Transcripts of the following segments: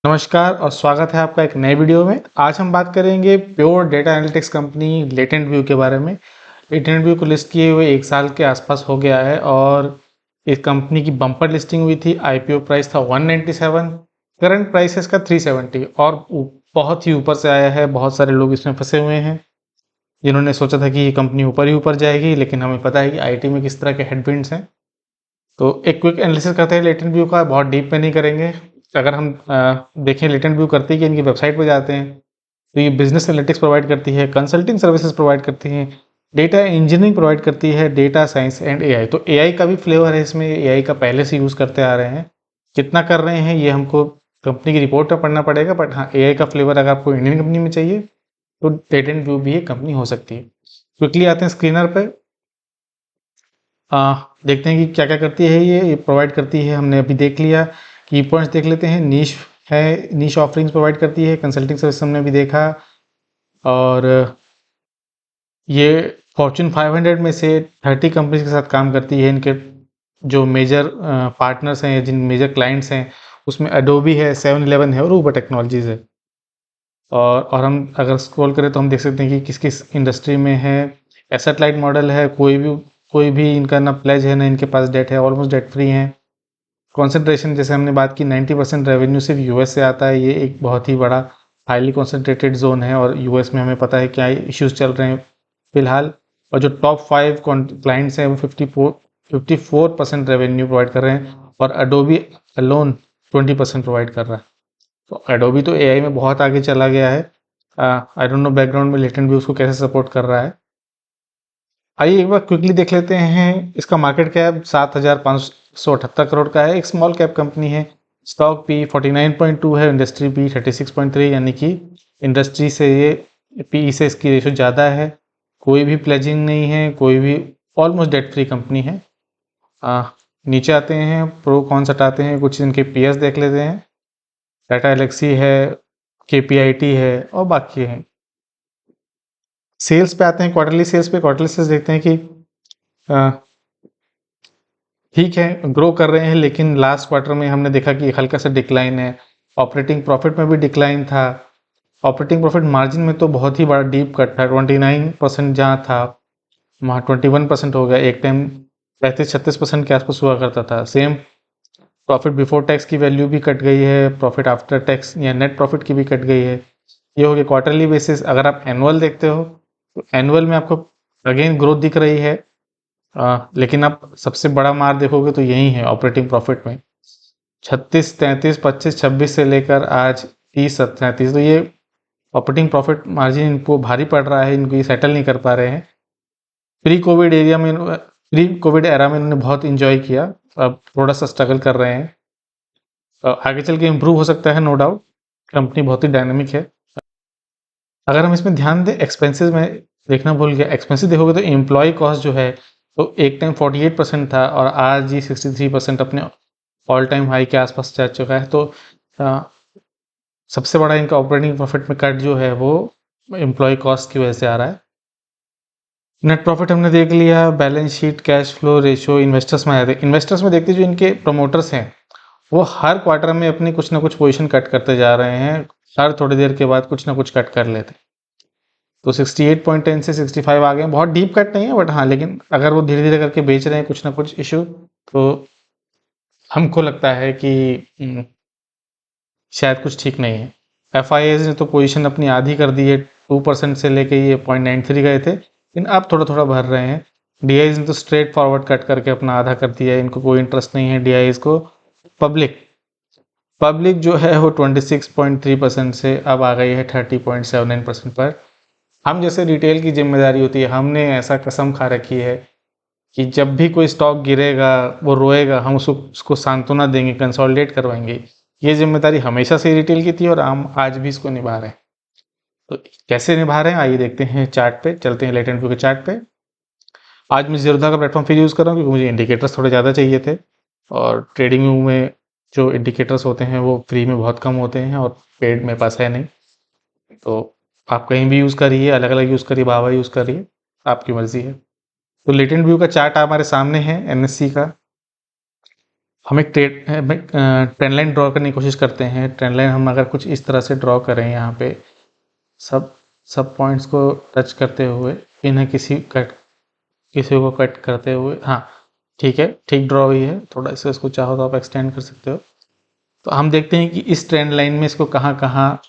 नमस्कार और स्वागत है आपका एक नए वीडियो में। आज हम बात करेंगे pure data analytics company latent view के बारे में। लेटेंट व्यू को लिस्ट किए हुए 1 साल के आसपास हो गया है और इस कंपनी की बम्पर लिस्टिंग हुई थी। आईपीओ प्राइस था 197, करंट प्राइस है इसका 370 और बहुत ही ऊपर से आया है। बहुत सारे लोग इसमें फंसे हुए हैं जिन्होंने सोचा था कि ये कंपनी ऊपर ही ऊपर जाएगी, लेकिन हमें पता है कि आईटी में किस तरह के हेडविंड्स हैं। तो एक क्विक एनालिसिस करते हैं लेटेंट व्यू का, बहुत डीप में नहीं करेंगे। अगर हम देखें लेटेंट व्यू करती है कि इनकी वेबसाइट पर जाते हैं तो ये बिजनेस एनालिटिक्स प्रोवाइड करती है, कंसल्टिंग सर्विसेज प्रोवाइड करती हैं, डेटा इंजीनियरिंग प्रोवाइड करती है, डेटा साइंस एंड एआई। तो एआई का भी फ्लेवर है इसमें, एआई का पहले से यूज़ करते आ रहे हैं। कितना कर रहे हैं ये हमको कंपनी की रिपोर्ट पर पढ़ना पड़ेगा, बट हाँ एआई का फ्लेवर अगर आपको इंडियन कंपनी में चाहिए तो लेटेंट व्यू भी एक कंपनी हो सकती है। क्विकली आते हैं स्क्रीनर पे, देखते हैं कि क्या क्या करती है। ये प्रोवाइड करती है, हमने अभी देख लिया। की पॉइंट्स देख लेते हैं। नीश है, नीश ऑफरिंग्स प्रोवाइड करती है, कंसल्टिंग सर्विस हमने भी देखा। और ये फॉर्च्यून 500 में से 30 कंपनीज के साथ काम करती है। इनके जो मेजर पार्टनर्स हैं, जिन मेजर क्लाइंट्स हैं, उसमें एडोबी है, 7-Eleven है और ऊबर टेक्नोलॉजीज है। और हम अगर स्क्रॉल करें तो हम देख सकते हैं कि किस किस इंडस्ट्री में है। एसेट लाइट मॉडल है, कोई भी इनका ना प्लेज है ना इनके पास डेट है, ऑलमोस्ट डेट फ्री हैं। कॉन्सेंट्रेशन जैसे हमने बात की, 90% रेवेन्यू सिर्फ यूएस से आता है। ये एक बहुत ही बड़ा हाईली कॉन्सेंट्रेटेड जोन है और यूएस में हमें पता है क्या इश्यूज चल रहे हैं फिलहाल। और जो टॉप 5 क्लाइंट्स हैं वो 54% रेवेन्यू प्रोवाइड कर रहे हैं और एडोबी अलोन 20% प्रोवाइड कर रहा है। तो एडोबी तो एआई में बहुत आगे चला गया है। आई डोंट नो बैकग्राउंड में लेटेंट व्यू उसको कैसे सपोर्ट कर रहा है। आइए एक बार क्विकली देख लेते हैं। इसका मार्केट कैप 7,578 करोड़ का है। एक स्मॉल कैप कंपनी है। स्टॉक पी 49.2 है, इंडस्ट्री पी 36.3, यानी कि इंडस्ट्री से ये पी से इसकी रेशो ज़्यादा है। कोई भी प्लेजिंग नहीं है, कोई भी ऑलमोस्ट डेट फ्री कंपनी है। नीचे आते हैं, प्रो कॉन्स हटाते हैं, कुछ इनके पीएस देख लेते हैं। टाटा एलेक्सी है, केपीआईटी है और बाकी हैं। सेल्स पे आते हैं, क्वार्टरली सेल्स पे। क्वार्टरली सेल्स देखते हैं कि ठीक है, ग्रो कर रहे हैं, लेकिन लास्ट क्वार्टर में हमने देखा कि हल्का सा डिक्लाइन है। ऑपरेटिंग प्रॉफिट में भी डिक्लाइन था। ऑपरेटिंग प्रॉफिट मार्जिन में तो बहुत ही बड़ा डीप कट था। 29% जहाँ था वहाँ 21% हो गया। एक टाइम 35-36% के आसपास हुआ करता था। सेम प्रॉफिट बिफोर टैक्स की वैल्यू भी कट गई है, प्रॉफिट आफ्टर टैक्स या नेट प्रॉफिट की भी कट गई है। ये हो गया क्वार्टरली बेसिस। अगर आप एनुअल देखते हो तो एनुअल में आपको अगेन ग्रोथ दिख रही है। लेकिन आप सबसे बड़ा मार देखोगे तो यही है ऑपरेटिंग प्रॉफिट में। 36, 33, 25, 26 से लेकर आज 30, 37, तो ये ऑपरेटिंग प्रॉफिट मार्जिन इनको भारी पड़ रहा है। इनको ये सेटल नहीं कर पा रहे हैं। प्री कोविड एरा में इन्होंने बहुत इंजॉय किया, अब थोड़ा सा स्ट्रगल कर रहे हैं। आगे चल के इम्प्रूव हो सकता है, नो डाउट। कंपनी बहुत ही डायनेमिक है। अगर हम इसमें ध्यान दें, एक्सपेंसेस में देखना भूल गया। एक्सपेंसेस देखोगे तो एम्प्लॉय कॉस्ट जो है तो एक टाइम 48% था और आज ये 63% अपने ऑल टाइम हाई के आसपास जा चुका है। तो सबसे बड़ा इनका ऑपरेटिंग प्रॉफिट में कट जो है वो एम्प्लॉय कॉस्ट की वजह से आ रहा है। नेट प्रॉफिट हमने देख लिया। Balance sheet, cash flow ratio, investors में आए थे। इन्वेस्टर्स में देखते जो इनके प्रमोटर्स हैं वो हर क्वार्टर में अपनी कुछ ना कुछ पोजीशन कट करते जा रहे हैं। हर थोड़ी देर के बाद कुछ ना कुछ कट कर लेते। तो 68.10 से 65 आ गए। बहुत डीप कट नहीं है, बट हाँ, लेकिन अगर वो धीरे धीरे करके बेच रहे हैं कुछ ना कुछ इशू, तो हमको लगता है कि शायद कुछ ठीक नहीं है। एफ ने तो पोजीशन अपनी आधी कर दी है। 2% से लेके ये 0.93 गए थे, लेकिन अब थोड़ा थोड़ा भर रहे हैं। डी ने तो स्ट्रेट फॉरवर्ड कट करके अपना आधा कर दिया है। इनको कोई इंटरेस्ट नहीं है डी को। पब्लिक जो है वो 26.3% से अब आ गई है 30.79% पर। हम जैसे रिटेल की जिम्मेदारी होती है, हमने ऐसा कसम खा रखी है कि जब भी कोई स्टॉक गिरेगा वो रोएगा, हम उसको सांत्वना देंगे, कंसोलिडेट करवाएंगे। ये जिम्मेदारी हमेशा से रिटेल की थी और हम आज भी इसको निभा रहे हैं। तो कैसे निभा रहे हैं आइए देखते हैं। चार्ट पे चलते हैं, लेटेंट व्यू के चार्ट पे। आज मैं ज़ीरोधा का प्लेटफॉर्म फिर यूज़ कर रहा हूँ क्योंकि मुझे इंडिकेटर्स थोड़े ज़्यादा चाहिए थे और ट्रेडिंग व्यू में जो इंडिकेटर्स होते हैं वो फ्री में बहुत कम होते हैं और पेड मेरे पास है नहीं। तो आप कहीं भी यूज़ करिए, अलग अलग यूज़ करिए, बाबा यूज़ करिए, आपकी मर्ज़ी है। तो लेटेंट व्यू का चार्ट हमारे सामने है एनएससी का। हम एक ट्रेंड लाइन ड्रॉ करने की कोशिश करते हैं। ट्रेंड लाइन हम अगर कुछ इस तरह से ड्रॉ करें, यहाँ पे सब पॉइंट्स को टच करते हुए, इन्हें किसी को कट करते हुए, हाँ ठीक है, ठीक ड्रॉ हुई है। थोड़ा इसको चाहो तो आप एक्सटेंड कर सकते हो। तो हम देखते हैं कि इस ट्रेंड लाइन में इसको कहाँ कहाँ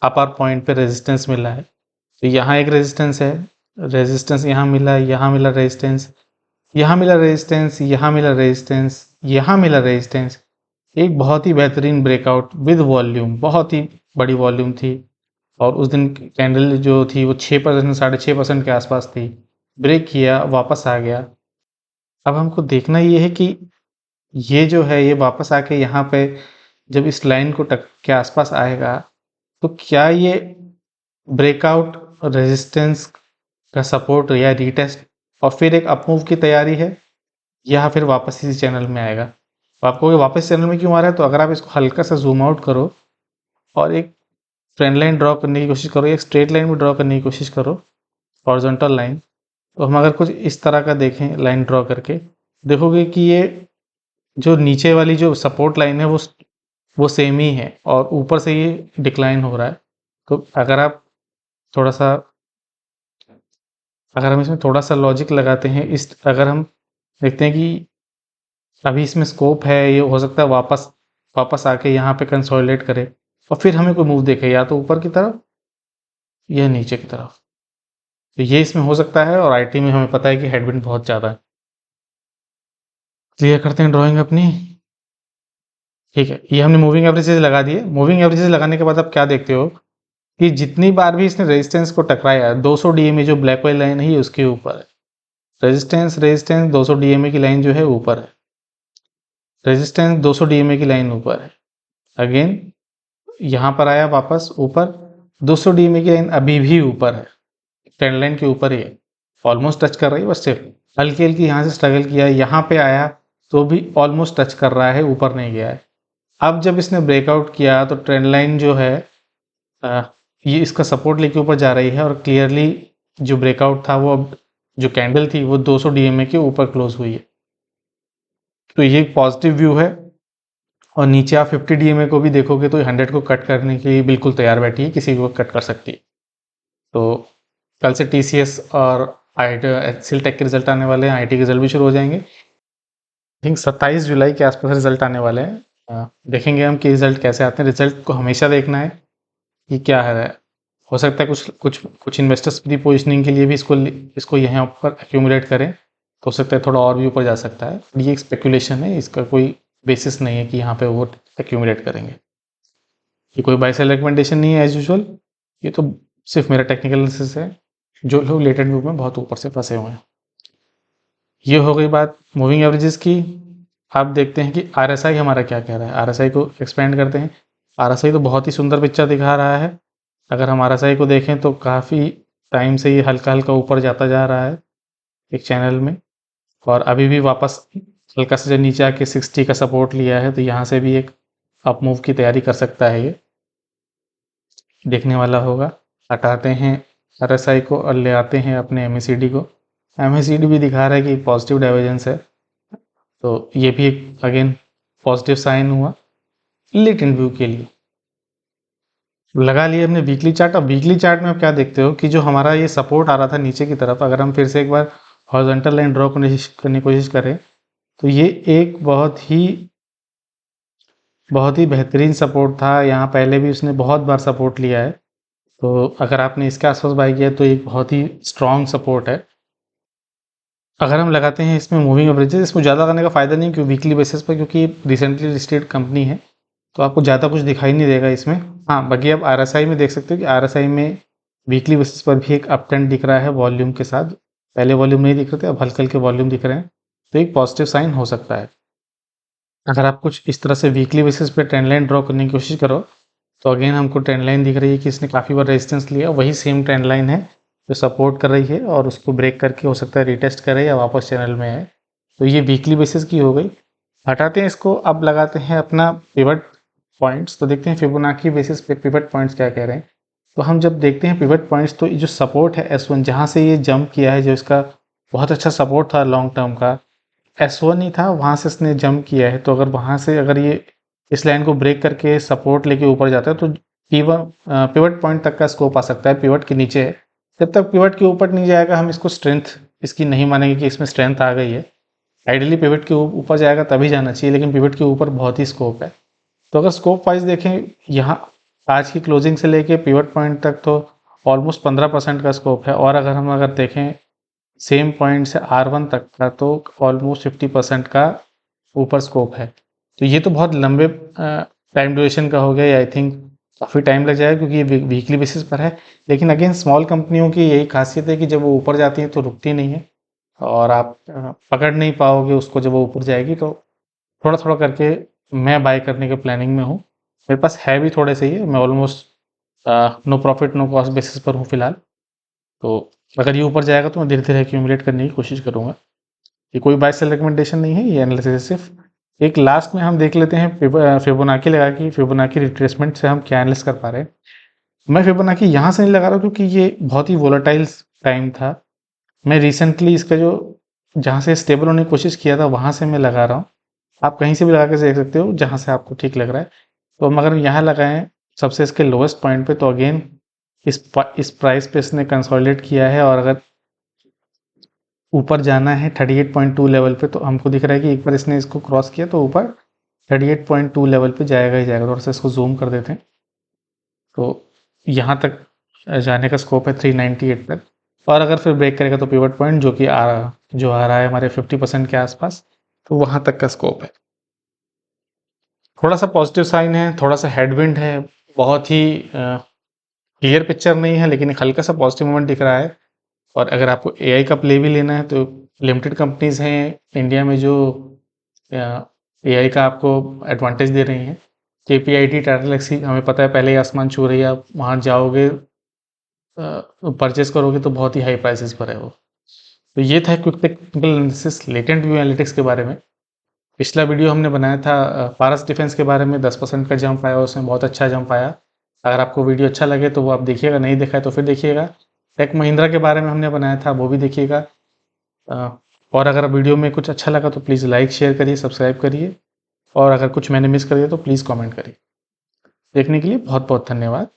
अपर पॉइंट पे रेजिस्टेंस मिला है। तो यहाँ एक रेजिस्टेंस है, रेजिस्टेंस यहाँ मिला, यहाँ मिला रेजिस्टेंस, यहाँ मिला रेजिस्टेंस, यहाँ मिला रेजिस्टेंस, यहाँ मिला रेजिस्टेंस। एक बहुत ही बेहतरीन ब्रेकआउट विद वॉल्यूम, बहुत ही बड़ी वॉल्यूम थी। और उस दिन कैंडल जो थी वो 6%, 6.5% के आसपास थी। ब्रेक किया, वापस आ गया। अब हमको देखना ये है कि ये जो है ये वापस आके यहाँ पे जब इस लाइन को टक के आसपास आएगा तो क्या ये ब्रेकआउट रेजिस्टेंस का सपोर्ट या रीटेस्ट और फिर एक अपमूव की तैयारी है, या फिर वापस इसी चैनल में आएगा। तो आपको ये वापस चैनल में क्यों आ रहा है, तो अगर आप इसको हल्का सा जूम आउट करो और एक ट्रेंड लाइन ड्रॉ करने की कोशिश करो, एक स्ट्रेट लाइन में ड्रॉ करने की कोशिश करो, हॉरिजॉन्टल लाइन। तो हम अगर कुछ इस तरह का देखें लाइन ड्रॉ करके, देखोगे कि ये जो नीचे वाली जो सपोर्ट लाइन है वो सेम ही है और ऊपर से ये डिक्लाइन हो रहा है। तो अगर हम इसमें थोड़ा सा लॉजिक लगाते हैं, अगर हम देखते हैं कि अभी इसमें स्कोप है, ये हो सकता है वापस आके यहाँ पे कंसोलिडेट करे और फिर हमें कोई मूव देखे, या तो ऊपर की तरफ या नीचे की तरफ। तो ये इसमें हो सकता है, और आईटी में हमें पता है कि हेडविंड बहुत ज़्यादा है। क्लियर करते हैं ड्राइंग अपनी। ठीक है, ये हमने मूविंग एवरेजेस लगा दिए। मूविंग एवरेजेस लगाने के बाद आप क्या देखते हो कि जितनी बार भी इसने रेजिस्टेंस को टकराया, 200 डीएमए जो ब्लैक वाली लाइन है ये उसके ऊपर है। रेजिस्टेंस 200 डीएमए की लाइन जो है ऊपर है, रेजिस्टेंस 200 डीएमए की लाइन ऊपर है। अगेन यहाँ पर आया वापस ऊपर, 200 डीएमए की लाइन अभी भी ऊपर है, ट्रेंड लाइन के ऊपर ही है, ऑलमोस्ट टच कर रही है, बस सिर्फ हल्की हल्की यहाँ से स्ट्रगल किया, यहाँ पे आया तो भी ऑलमोस्ट टच कर रहा है, ऊपर नहीं गया है। अब जब इसने ब्रेकआउट किया तो ट्रेंड लाइन जो है ये इसका सपोर्ट लेके ऊपर जा रही है, और क्लियरली जो ब्रेकआउट था वो अब जो कैंडल थी वो 200 डीएमए के ऊपर क्लोज हुई है। तो ये एक पॉजिटिव व्यू है। और नीचे आप 50 डीएमए को भी देखोगे तो 100 को कट करने के लिए बिल्कुल तैयार बैठी है, किसी को कट कर सकती है। तो कल से टीसीएस और एचसीएल टेक के रिजल्ट आने वाले हैं, आईटी के रिजल्ट भी शुरू हो जाएंगे। आई थिंक 27 जुलाई के आसपास रिजल्ट आने वाले हैं। देखेंगे हम कि रिजल्ट कैसे आते हैं। रिजल्ट को हमेशा देखना है कि क्या है। हो सकता है कुछ इन्वेस्टर्स प्री पोजिशनिंग के लिए भी इसको यहाँ पर एक्यूमुलेट करें, तो हो सकता है थोड़ा और भी ऊपर जा सकता है। ये एक स्पेकुलेशन है, इसका कोई बेसिस नहीं है कि यहाँ पे वो एक्यूमुलेट करेंगे। ये कोई बाय सेल रिकमेंडेशन नहीं है एज यूजुअल, ये तो सिर्फ मेरा टेक्निकल एनालिसिस है। जो लोग लेटेड व्यू में बहुत ऊपर से फंसे हुए हैं। ये हो गई बात मूविंग एवरेजेस की। अब देखते हैं कि आरएसआई हमारा क्या कह रहा है। आरएसआई को एक्सपेंड करते हैं। आरएसआई तो बहुत ही सुंदर पिक्चर दिखा रहा है। अगर हम आरएसआई को देखें तो काफ़ी टाइम से ये हल्का हल्का ऊपर जाता जा रहा है एक चैनल में, और अभी भी वापस हल्का से जब नीचे आके 60 का सपोर्ट लिया है, तो यहाँ से भी एक अप मूव की तैयारी कर सकता है। ये देखने वाला होगा। हटाते हैं आरएसआई को और ले आते हैं अपने एमएसीडी को। एमएसीडी भी दिखा रहा है कि पॉजिटिव डाइवर्जेंस है, तो ये भी एक अगेन पॉजिटिव साइन हुआ लेटेंट व्यू के लिए। लगा लिए हमने वीकली चार्ट। अब वीकली चार्ट में आप क्या देखते हो कि जो हमारा ये सपोर्ट आ रहा था नीचे की तरफ, अगर हम फिर से एक बार हॉरिजॉन्टल लाइन ड्रॉ करने की कोशिश करें तो ये एक बहुत ही बेहतरीन सपोर्ट था। यहाँ पहले भी उसने बहुत बार सपोर्ट लिया है, तो अगर आपने इसके आसपास बाई किया तो एक बहुत ही स्ट्रॉन्ग सपोर्ट है। अगर हम लगाते हैं इसमें मूविंग एवरेजेस, इसमें ज़्यादा करने का फ़ायदा नहीं क्योंकि वीकली बेसिस पर, क्योंकि रिसेंटली लिस्टेड कंपनी है तो आपको ज़्यादा कुछ दिखाई नहीं देगा इसमें। हाँ, बाकी आप आरएसआई में देख सकते हो कि आरएसआई में वीकली बेसिस पर भी एक अप ट्रेंड दिख रहा है वॉल्यूम के साथ। पहले वॉल्यूम नहीं दिख रहे थे, अब हल्के हल्के वॉल्यूम दिख रहे हैं, तो एक पॉजिटिव साइन हो सकता है। अगर आप कुछ इस तरह से वीकली बेसिस पे ट्रेंड लाइन ड्रॉ करने की कोशिश करो तो अगेन हमको ट्रेंड लाइन दिख रही है कि इसने काफ़ी बार रेजिस्टेंस लिया, वही सेम ट्रेंड लाइन है जो सपोर्ट कर रही है, और उसको ब्रेक करके हो सकता है रिटेस्ट करे या वापस चैनल में आए। तो ये वीकली बेसिस की हो गई। हटाते हैं इसको, अब लगाते हैं अपना पिवट पॉइंट्स। तो देखते हैं फिबोनाची बेसिस पे पिवट पॉइंट्स क्या कह रहे हैं। तो हम जब देखते हैं पिवट पॉइंट्स, तो ये जो सपोर्ट है S1 जहाँ से ये जंप किया है, जो इसका बहुत अच्छा सपोर्ट था लॉन्ग टर्म का, S1 ही था, वहाँ से इसने जंप किया है, तो अगर वहाँ से अगर ये इस लाइन को ब्रेक करके सपोर्ट लेके ऊपर जाता है तो पिवट पॉइंट तक का स्कोप आ सकता है, पिवट के नीचे है। जब तक पिवट के ऊपर नहीं जाएगा हम इसको स्ट्रेंथ इसकी नहीं मानेंगे कि इसमें स्ट्रेंथ आ गई है। आइडियली पिवट के ऊपर जाएगा तभी जाना चाहिए, लेकिन पिवट के ऊपर बहुत ही स्कोप है। तो अगर स्कोप वाइज देखें, यहाँ आज की क्लोजिंग से लेके पिवट पॉइंट तक तो ऑलमोस्ट 15% का स्कोप है, और अगर देखें सेम पॉइंट से R1 तक का तो ऑलमोस्ट 50% का ऊपर स्कोप है। तो ये तो बहुत लंबे टाइम ड्यूरेशन का हो गया, आई थिंक काफ़ी टाइम लग जाएगा क्योंकि ये वीकली बेसिस पर है। लेकिन अगेन स्मॉल कंपनियों की यही खासियत है कि जब वो ऊपर जाती हैं तो रुकती नहीं है, और आप पकड़ नहीं पाओगे उसको जब वो ऊपर जाएगी। तो थोड़ा थोड़ा करके मैं बाय करने के प्लानिंग में हूँ। मेरे पास है भी थोड़े से ही है, मैं almost no profit no cost basis पर हूँ फिलहाल। तो अगर ये ऊपर जाएगा तो मैं धीरे धीरे एक्यूमुलेट करने की कोशिश करूँगा। ये कोई बाय सेल रिकमेंडेशन नहीं है, ये एनालिसिस है सिर्फ। एक लास्ट में हम देख लेते हैं फिबोनाची लगा कि फिबोनाची रिट्रेसमेंट से हम क्या एनालिस कर पा रहे हैं। मैं फिबोनाची यहाँ से नहीं लगा रहा हूँ क्योंकि ये बहुत ही वोलेटाइल टाइम था। मैं रिसेंटली इसका जो जहाँ से स्टेबल होने की कोशिश किया था वहाँ से मैं लगा रहा हूँ। आप कहीं से भी लगा के देख सकते हो जहाँ से आपको ठीक लग रहा है। तो हम अगर यहाँ लगाएं सबसे इसके लोवेस्ट पॉइंट पे, तो अगेन इस प्राइस पे इसने कंसोलिडेट किया है, और अगर ऊपर जाना है 38.2 लेवल पे, तो हमको दिख रहा है कि एक बार इसने इसको क्रॉस किया तो ऊपर 38.2 लेवल पे जाएगा ही जाएगा। थोड़ा सा इसको जूम कर देते हैं, तो यहाँ तक जाने का स्कोप है 398 तक। और अगर फिर ब्रेक करेगा तो पिवट पॉइंट जो आ रहा है हमारे 50% के आसपास, तो वहाँ तक का स्कोप है। थोड़ा सा पॉजिटिव साइन है, थोड़ा सा हेडविंड है, बहुत ही क्लियर पिक्चर नहीं है, लेकिन एक हल्का सा पॉजिटिव मोमेंट दिख रहा है। और अगर आपको एआई का प्ले भी लेना है तो लिमिटेड कंपनीज हैं इंडिया में जो एआई का आपको एडवांटेज दे रही हैं। KPIT, टाटा गैलेक्सी, हमें पता है पहले ही आसमान छू रही है। आप वहाँ जाओगे परचेस करोगे तो बहुत ही हाई प्राइसेस पर है वो। तो ये था quick technical analysis latent view analytics के बारे में। पिछला वीडियो हमने बनाया था पारस डिफेंस के बारे में, 10% का जंप आया, उसमें बहुत अच्छा जंप आया। अगर आपको वीडियो अच्छा लगे तो वो आप देखिएगा, नहीं देखा है तो फिर देखिएगा। टेक महिंद्रा के बारे में हमने बनाया था, वो भी देखिएगा। और अगर वीडियो में कुछ अच्छा लगा तो प्लीज़ लाइक शेयर करिए, सब्सक्राइब करिए, और अगर कुछ मैंने मिस कर दिया तो प्लीज़ कमेंट करिए। देखने के लिए बहुत बहुत धन्यवाद।